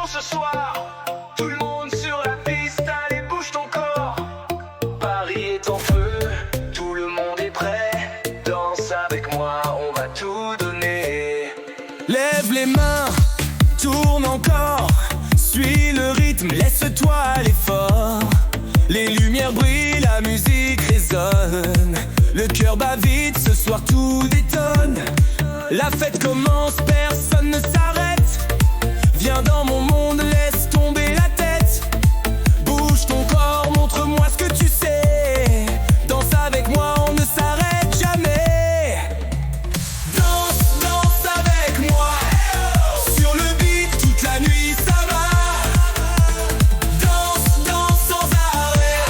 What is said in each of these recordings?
chaud ce soir. Tout le monde sur la piste, allez bouge ton corps. Paris est en feu, tout le monde est prêt. Danse avec moi, on va tout donner. Lève les mains, tourne encore. Suis le rythme, laisse-toi aller fort. Les lumières brillent, la musique résonne. Le cœur bat vite, ce soir tout détonne. La fête commence, personne ne s'arrête. Viens dans mon monde, laisse tomber la tête. Bouge ton corps, montre-moi ce que tu sais. Danse avec moi, on ne s'arrête jamais. Danse, danse avec moi. Sur le beat, toute la nuit ça va. Danse, danse sans arrêt.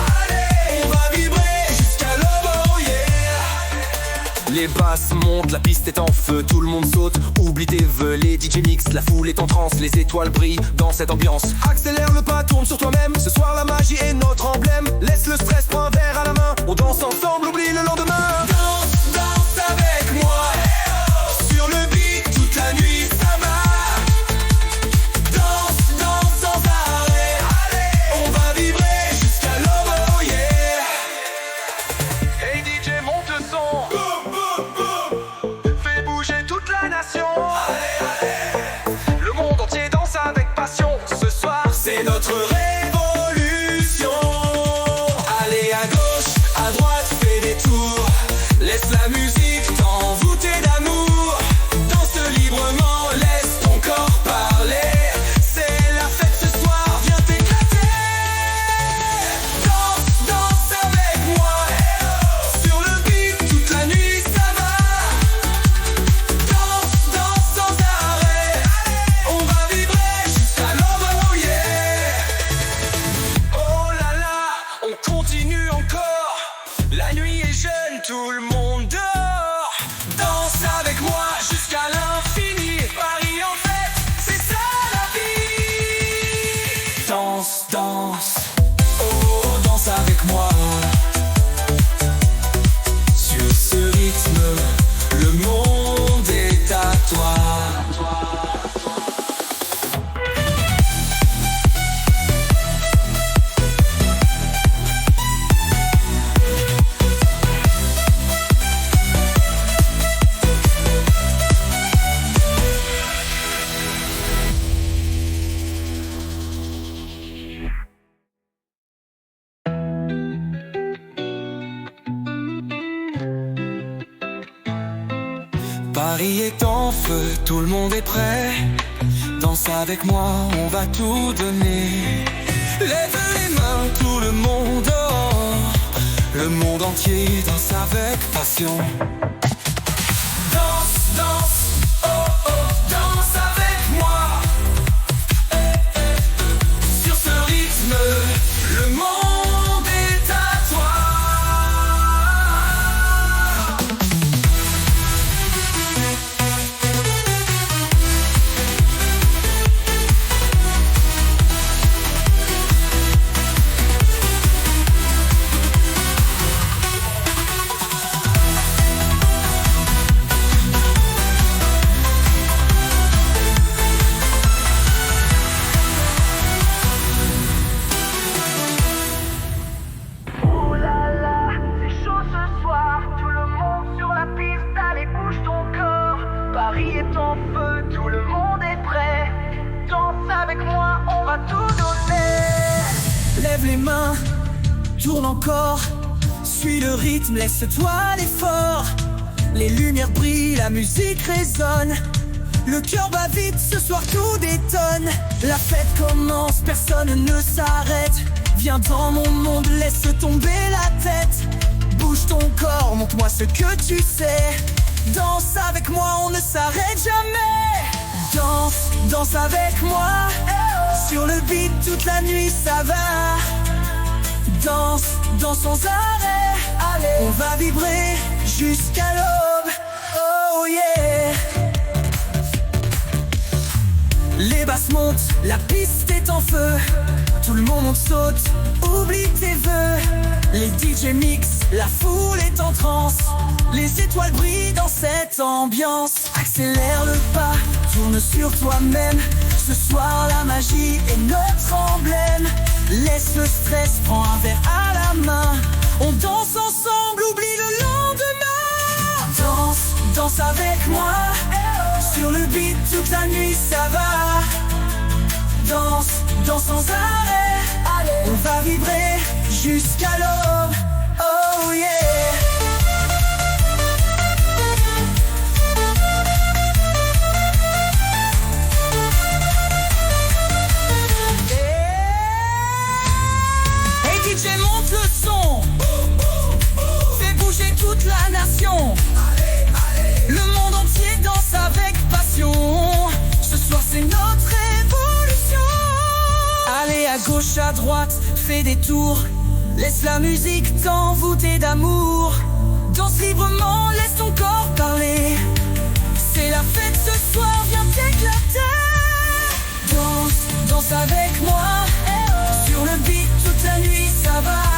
On va vibrer jusqu'à l'aube, oh yeah. Les basses montent, la piste est en feu, tout le monde saute. Oublie tes vœux, les DJ mix, la foule est en transe. Les étoiles brillent dans cette ambiance. Accélère le pas, tourne sur toi-même. Ce soir la magie est notre emblème. Laisse le stress, prends un verre à la main. On danse ensemble, oublie le lendemain. Danse, danse avec moi. Sur le beat, toute la nuit ça va. Danse, danse sans arrêt. On va vibrer jusqu'à l'aube, oh yeah. Hey DJ, monte le son. Fais bouger toute la nation. Le monde entier danse avec passion. Ce soir, C'est notre révolution. Allez à gauche, à droite, fais des tours. Laisse la musique t'envoûter d'amour. Danse librement, laisse ton corps parler. C'est la fête ce soir, viens t'éclater. Danse, danse avec moi. Sur le beat, toute la nuit ça va. Danse, danse sans arrêt. On va vibrer jusqu'à l'aube, oh yeah. Oh là là, on continue encore. La nuit est jeune, tout le monde dort. Danse avec moi jusqu'à l'infini. Paris en fête, c'est ça la vie. Danse, danse, oh danse avec moi. Sur ce rythme, le monde est à toi. Paris est en feu, tout le monde est prêt. Danse avec moi, on va tout donner. Lève les mains, tout le monde dehors. Le monde entier danse avec passion. Danse, danse, oh oh, danse avec moi. Sur ce rythme, le monde est à toi. oh là là, c'est chaud ce soir. Tout le monde sur la piste, allez bouge ton corps. Paris est en feu, tout le monde est prêt. Danse avec moi, on va tout donner. Lève les mains, tourne encore. Suis le rythme, laisse-toi aller fort. Les lumières brillent, la musique résonne. Le cœur bat vite, ce soir tout détonne. La fête commence, personne ne s'arrête. Viens dans mon monde, laisse tomber la tête. Bouge ton corps, montre-moi ce que tu sais. Danse avec moi, on ne s'arrête jamais. Danse, danse avec moi. Sur le beat, toute la nuit ça va. Danse, danse sans arrêt. Allez, on va vibrer jusqu'à l'aube, oh yeah. Les basses montent, la piste est en feu. Tout le monde saute, oublie tes vœux. Les DJ mix, la foule est en transe. Les étoiles brillent dans cette ambiance. Accélère le pas, tourne sur toi-même. Ce soir la magie est notre emblème. Laisse le stress, prends un verre à la main. On danse ensemble, oublie le lendemain. Danse, danse avec moi. Sur le beat toute la nuit ça va. Danse, danse sans arrêt. On va vibrer jusqu'à l'aube. Oh yeah. DJ monte le son, fais bouger toute la nation. Le monde entier danse avec passion. Ce soir c'est notre révolution. Allez à gauche, à droite, fais des tours. Laisse la musique t'envoûter d'amour. Danse librement, laisse ton corps parler. C'est la fête ce soir, viens t'éclater. Danse, danse avec moi. Sur le beat toute la nuit ça va.